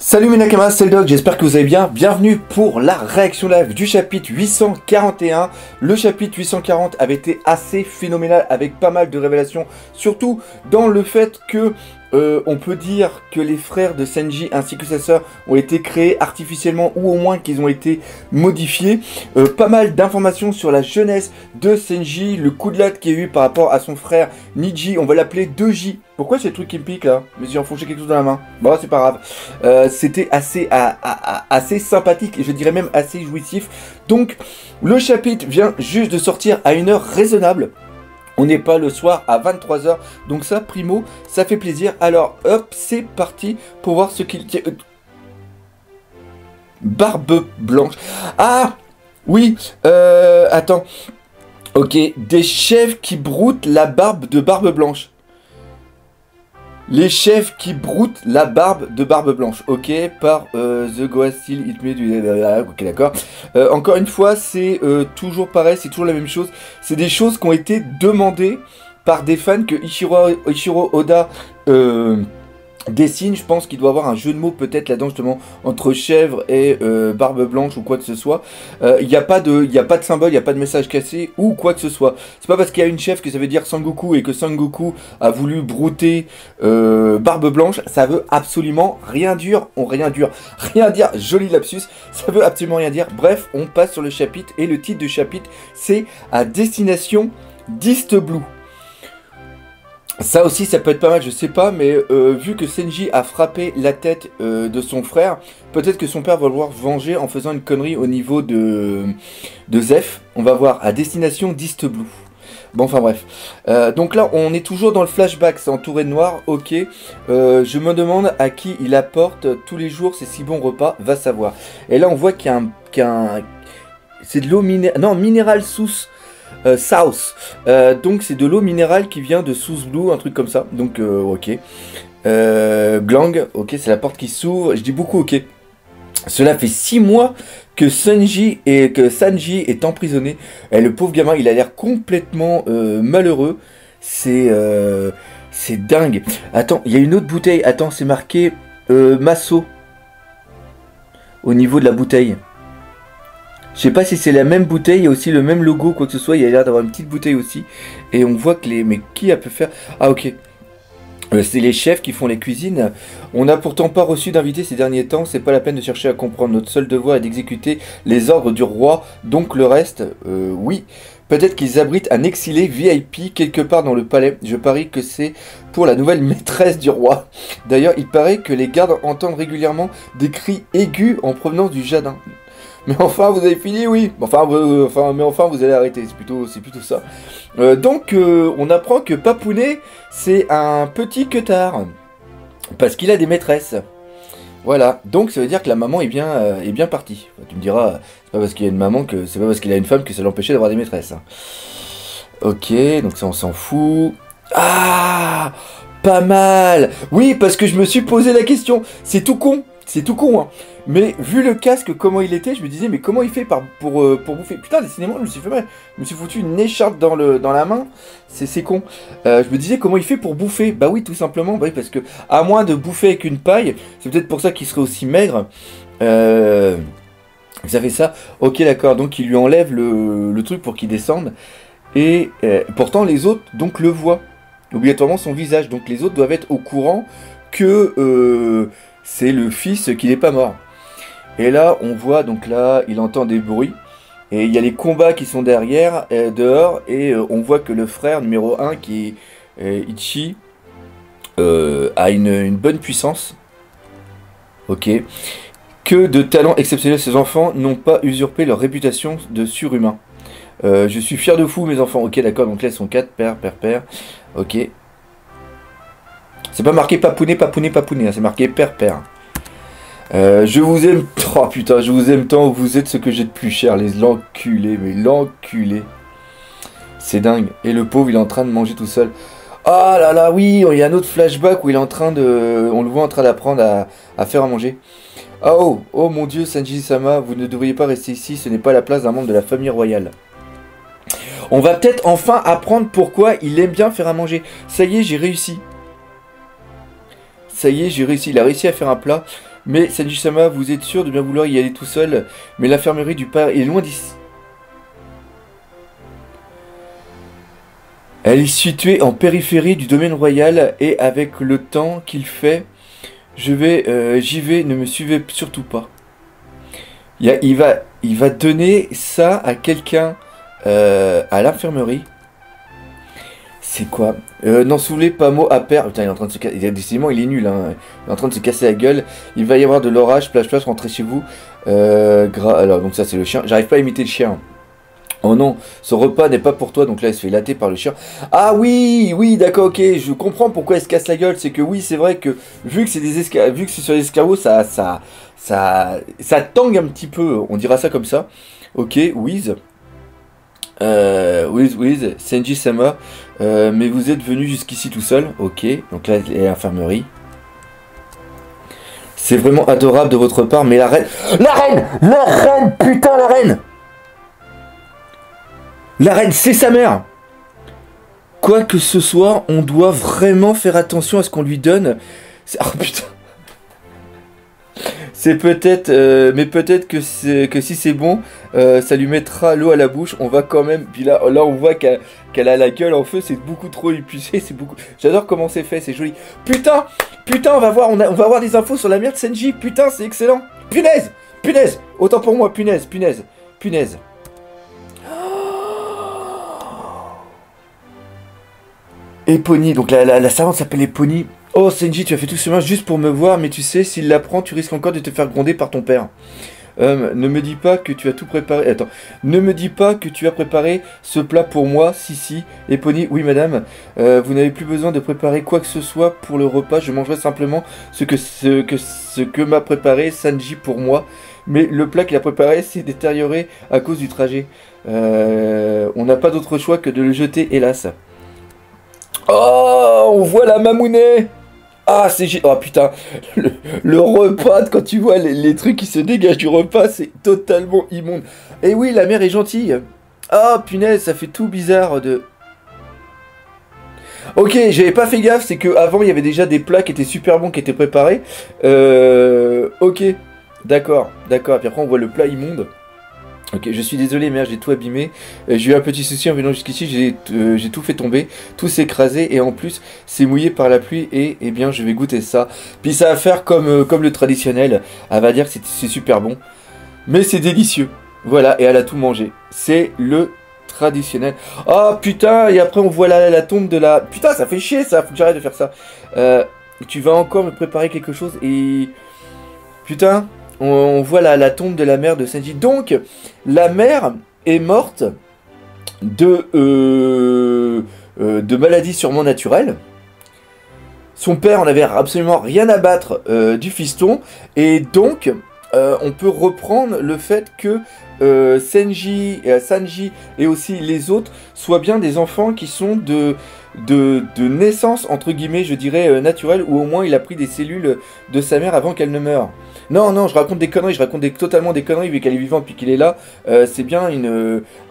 Salut mes Nakamas, c'est le Doc, j'espère que vous allez bien. Bienvenue pour la réaction live du chapitre 841. Le chapitre 840 avait été assez phénoménal avec pas mal de révélations, surtout dans le fait que on peut dire que les frères de Senji ainsi que sa sœur ont été créés artificiellement ou au moins qu'ils ont été modifiés. Pas mal d'informations sur la jeunesse de Senji, le coup de latte qu'il y a eu par rapport à son frère Niji, on va l'appeler 2J. Pourquoi c'est le truc qui me pique là? Mais j'ai enfoncé quelque chose dans la main. Bon, c'est pas grave. C'était assez sympathique et je dirais même assez jouissif. Donc, le chapitre vient juste de sortir à une heure raisonnable. On n'est pas le soir à 23 h, donc ça, primo, ça fait plaisir. Alors, hop, c'est parti pour voir ce qu'il tient. Barbe blanche. Ah, oui, attends. Ok, des chefs qui broutent la barbe de Barbe Blanche. Les chefs qui broutent la barbe de Barbe Blanche, ok, par The Goa Steel, It Me du... ok, d'accord. Encore une fois, c'est toujours pareil, c'est toujours la même chose. C'est des choses qui ont été demandées par des fans que Ichiro Oda dessine. Je pense qu'il doit avoir un jeu de mots peut-être là-dedans justement entre chèvre et barbe blanche ou quoi que ce soit. Il n'y a pas de symbole, il n'y a pas de message cassé ou quoi que ce soit. C'est pas parce qu'il y a une chèvre que ça veut dire Sangoku et que Sangoku a voulu brouter barbe blanche. Ça veut absolument rien dire. Rien dire. Joli lapsus. Ça veut absolument rien dire. Bref, on passe sur le chapitre et le titre du chapitre c'est à destination d'East Blue. Ça aussi, ça peut être pas mal, je sais pas, mais vu que Senji a frappé la tête de son frère, peut-être que son père va vouloir venger en faisant une connerie au niveau de Zeph. On va voir à destination d'East Blue. Bon, enfin bref. Donc là, on est toujours dans le flashback, c'est entouré de noir, ok. Je me demande à qui il apporte tous les jours ces si bons repas, va savoir. Et là, on voit qu'il y a un... C'est de l'eau minérale... Non, minérale South. Donc c'est de l'eau minérale qui vient de South Blue, un truc comme ça. Donc ok. Glang, ok, c'est la porte qui s'ouvre. Je dis beaucoup ok. Cela fait 6 mois que Sanji est emprisonné. Et le pauvre gamin, il a l'air complètement malheureux. C'est dingue. Attends, il y a une autre bouteille. Attends, c'est marqué Masso au niveau de la bouteille. Je sais pas si c'est la même bouteille, il y a aussi le même logo, quoi que ce soit, il y a l'air d'avoir une petite bouteille aussi. Et on voit que les... Mais qui a pu faire... Ah ok. C'est les chefs qui font les cuisines. On n'a pourtant pas reçu d'invités ces derniers temps, c'est pas la peine de chercher à comprendre. Notre seul devoir est d'exécuter les ordres du roi, donc le reste, oui. Peut-être qu'ils abritent un exilé VIP quelque part dans le palais. Je parie que c'est pour la nouvelle maîtresse du roi. D'ailleurs, il paraît que les gardes entendent régulièrement des cris aigus en provenance du jardin. Mais enfin, vous avez fini, oui. Mais enfin, vous allez arrêter. C'est plutôt ça. Donc, on apprend que Papounet, c'est un petit queutard. Parce qu'il a des maîtresses. Voilà. Donc, ça veut dire que la maman est bien partie. Enfin, tu me diras, c'est pas parce qu'il y a une maman que... C'est pas parce qu'il a une femme que ça l'empêchait d'avoir des maîtresses. Hein. Ok, donc ça, on s'en fout. Ah, pas mal. Oui, parce que je me suis posé la question. C'est tout con. C'est tout con, hein. Mais vu le casque, comment il était, je me disais, mais comment il fait pour bouffer? Putain, décidément, je me suis fait mal. Je me suis foutu une écharpe dans la main. C'est con. Je me disais, comment il fait pour bouffer? Bah oui, tout simplement. Bah oui, parce que, à moins de bouffer avec une paille, c'est peut-être pour ça qu'il serait aussi maigre. Vous avez ça? Ok, d'accord. Donc, il lui enlève le truc pour qu'il descende. Et pourtant, les autres, donc, le voient. Obligatoirement, son visage. Donc, les autres doivent être au courant que... c'est le fils qui n'est pas mort. Et là, on voit, donc là, il entend des bruits. Et il y a les combats qui sont derrière, dehors. Et on voit que le frère numéro 1, qui est Ichi, a une bonne puissance. Ok. Que de talents exceptionnels, ces enfants n'ont pas usurpé leur réputation de surhumain. Je suis fier de vous, mes enfants. Ok, d'accord, donc là, ils sont 4, père. Ok. C'est pas marqué papounet, hein, c'est marqué père. Je vous aime... Oh putain, je vous aime tant, vous êtes ce que j'ai de plus cher, l'enculé, mais l'enculé. C'est dingue. Et le pauvre, il est en train de manger tout seul. Ah là là, oui, il y a un autre flashback où il est en train de... On le voit en train d'apprendre à faire à manger. Oh mon dieu, Sanji-sama, vous ne devriez pas rester ici, ce n'est pas la place d'un membre de la famille royale. On va peut-être enfin apprendre pourquoi il aime bien faire à manger. Ça y est, j'ai réussi. Ça y est, j'ai réussi. Il a réussi à faire un plat. Mais Senji-sama, vous êtes sûr de bien vouloir y aller tout seul? Mais l'infirmerie du père est loin d'ici. Elle est située en périphérie du domaine royal et avec le temps qu'il fait, j'y vais, ne me suivez surtout pas. Il va donner ça à quelqu'un à l'infirmerie. C'est quoi? N'en soulevez pas mot à père. Putain, il est en train de se casser. Décidément, il est nul. Hein. Il est en train de se casser la gueule. Il va y avoir de l'orage. Plage, plage, rentrez chez vous. Alors, donc ça, c'est le chien. J'arrive pas à imiter le chien. Oh non, ce repas n'est pas pour toi. Donc là, il se fait latter par le chien. Ah oui, oui, d'accord, ok. Je comprends pourquoi il se casse la gueule. C'est que oui, c'est vrai que vu que c'est vu que c'est sur les escargots, ça tangue un petit peu. On dira ça comme ça. Ok, Wiz. Wiz, Senji-sama, mais vous êtes venu jusqu'ici tout seul, ok, donc là, l'infirmerie. C'est vraiment adorable de votre part, mais la reine... La reine! La reine! Putain, la reine! La reine, c'est sa mère! Quoi que ce soit, on doit vraiment faire attention à ce qu'on lui donne. Oh putain! C'est peut-être, mais peut-être que si c'est bon, ça lui mettra l'eau à la bouche. On va quand même. Puis là on voit qu'elle a la gueule en feu. C'est beaucoup trop épicé. C'est beaucoup. J'adore comment c'est fait. C'est joli. Putain, putain, on va voir. On va avoir des infos sur la mère de Senji. Putain, c'est excellent. Punaise, punaise. Autant pour moi. Punaise, punaise, punaise. Epony. Donc la servante s'appelle Epony. Oh Senji, tu as fait tout ce chemin juste pour me voir, mais tu sais, s'il l'apprend, tu risques encore de te faire gronder par ton père. Ne me dis pas que tu as tout préparé. Attends. Ne me dis pas que tu as préparé ce plat pour moi. Si. Epony, oui madame. Vous n'avez plus besoin de préparer quoi que ce soit pour le repas. Je mangerai simplement ce que m'a préparé Sanji pour moi. Mais le plat qu'il a préparé s'est détérioré à cause du trajet. On n'a pas d'autre choix que de le jeter, hélas. Oh, on voit la mamounée. Ah, oh putain, le repas, quand tu vois les trucs qui se dégagent du repas, c'est totalement immonde. Et oui, la mère est gentille. Ah, punaise, ça fait tout bizarre de... Ok, j'avais pas fait gaffe, c'est que avant il y avait déjà des plats qui étaient super bons, qui étaient préparés. Ok, d'accord. Et puis après on voit le plat immonde. Ok, je suis désolé, merde, j'ai tout abîmé. J'ai eu un petit souci en venant jusqu'ici, j'ai tout fait tomber, tout s'est écrasé, et en plus, c'est mouillé par la pluie, et eh bien, je vais goûter ça. Puis ça va faire comme le traditionnel, elle va dire que c'est super bon, mais c'est délicieux. Voilà, et elle a tout mangé. C'est le traditionnel. Oh putain, et après on voit la tombe de la... Putain, ça fait chier ça, faut que j'arrête de faire ça. Tu vas encore me préparer quelque chose, et... Putain... On voit la tombe de la mère de Senji. Donc, la mère est morte de maladies sûrement naturelles. Son père en avait absolument rien à battre du fiston. Et donc, on peut reprendre le fait que Sanji et aussi les autres soient bien des enfants qui sont de naissance, entre guillemets, je dirais, naturelle, ou au moins il a pris des cellules de sa mère avant qu'elle ne meure. Non, je raconte des conneries, totalement des conneries, vu qu'elle est vivante puis qu'il est là. C'est bien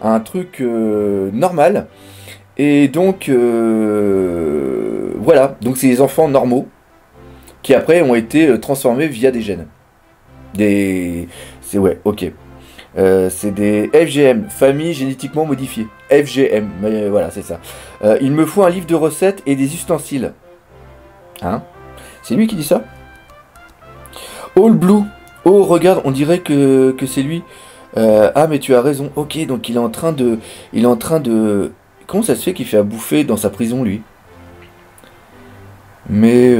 un truc normal. Et donc, voilà. Donc c'est des enfants normaux, qui après ont été transformés via des gènes. Ouais, ok. C'est des FGM, famille génétiquement modifiée. FGM, voilà, c'est ça. Il me faut un livre de recettes et des ustensiles. Hein? C'est lui qui dit ça? All Blue. Oh, regarde, on dirait que c'est lui. Ah, mais tu as raison. Ok, donc il est en train de... Comment ça se fait qu'il fait à bouffer dans sa prison, lui? Mais...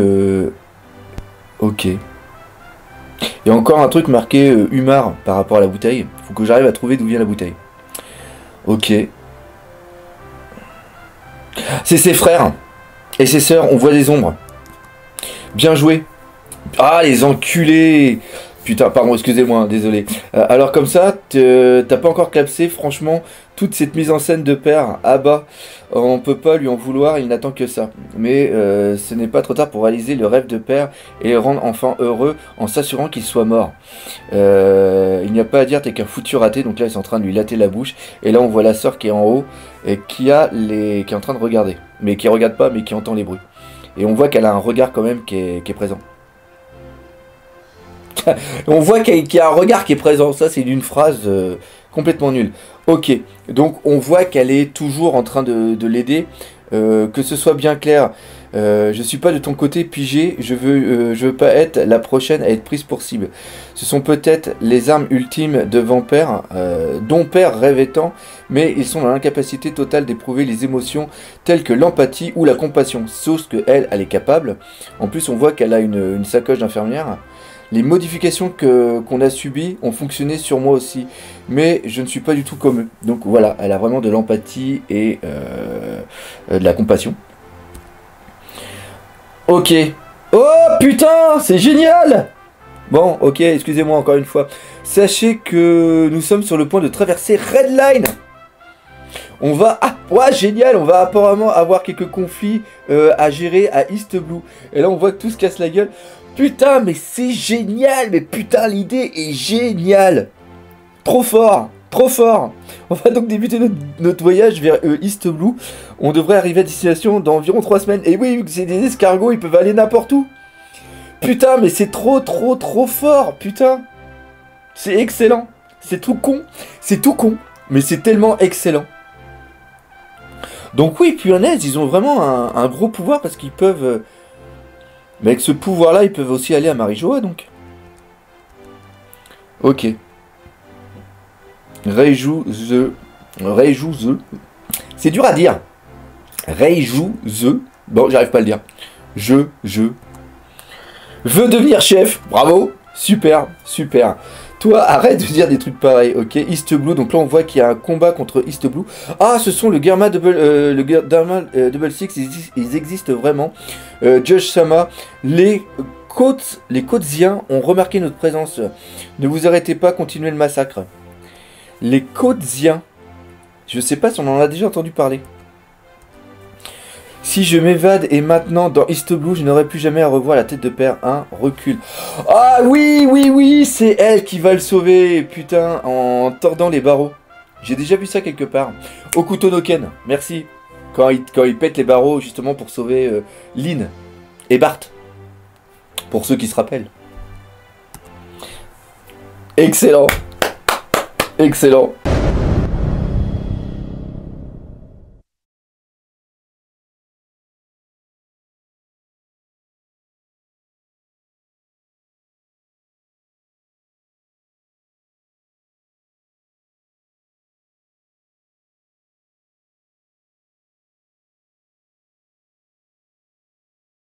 Ok. Il y a encore un truc marqué Humar par rapport à la bouteille. Faut que j'arrive à trouver d'où vient la bouteille. Ok. C'est ses frères et ses sœurs. On voit des ombres. Bien joué. Ah, les enculés. Putain, pardon, excusez-moi, désolé. Alors comme ça, t'as pas encore capsé, franchement, toute cette mise en scène de père. Ah bah, on peut pas lui en vouloir, il n'attend que ça. Mais ce n'est pas trop tard pour réaliser le rêve de père et le rendre enfin heureux en s'assurant qu'il soit mort. Il n'y a pas à dire, t'es qu'un foutu raté. Donc là, ils sont en train de lui latter la bouche. Et là, on voit la sœur qui est en haut et qui est en train de regarder. Mais qui regarde pas, mais qui entend les bruits. Et on voit qu'elle a un regard quand même qui est présent. On voit qu'il y a un regard qui est présent. Ça, c'est d'une phrase complètement nulle. Ok, donc on voit qu'elle est toujours en train de l'aider. Que ce soit bien clair, je suis pas de ton côté pigé, je veux pas être la prochaine à être prise pour cible. Ce sont peut-être les armes ultimes de Vampire, dont Père rêvait tant, mais ils sont dans l'incapacité totale d'éprouver les émotions telles que l'empathie ou la compassion, sauf que elle est capable. En plus, on voit qu'elle a une sacoche d'infirmière. Les modifications qu'on a subies ont fonctionné sur moi aussi, mais je ne suis pas du tout comme eux. Donc voilà, elle a vraiment de l'empathie et de la compassion. Ok. Oh putain, c'est génial! Bon, ok, excusez-moi encore une fois. Sachez que nous sommes sur le point de traverser Redline. On va... Ah, ouais, génial, on va apparemment avoir quelques conflits à gérer à East Blue. Et là, on voit que tout se casse la gueule. Putain, mais c'est génial! Mais putain, l'idée est géniale! Trop fort! Trop fort! On va donc débuter notre voyage vers East Blue. On devrait arriver à destination dans environ 3 semaines. Et oui, c'est des escargots, ils peuvent aller n'importe où! Putain, mais c'est trop fort! Putain! C'est excellent! C'est tout con! C'est tout con! Mais c'est tellement excellent! Donc oui, punaise, ils ont vraiment un gros pouvoir parce qu'ils peuvent... Mais avec ce pouvoir-là, ils peuvent aussi aller à Marijoa, donc. Ok. Reiju-the. C'est dur à dire. Reiju-the. Bon, j'arrive pas à le dire. Je veux devenir chef. Bravo. Super, super. Toi, arrête de dire des trucs pareils, ok. East Blue, donc là on voit qu'il y a un combat contre East Blue. Ah, ce sont le Germa Double Six, ils existent vraiment. Josh Sama, les Côtesiens ont remarqué notre présence. Ne vous arrêtez pas, continuez le massacre. Les Côtesiens, je sais pas si on en a déjà entendu parler. Si je m'évade et maintenant dans East Blue, je n'aurai plus jamais à revoir la tête de Père 1. Recule. Ah oui, c'est elle qui va le sauver, putain, en tordant les barreaux. J'ai déjà vu ça quelque part. Okuto no Ken, merci. Quand il pète les barreaux, justement pour sauver Lynn et Bart. Pour ceux qui se rappellent. Excellent. Excellent.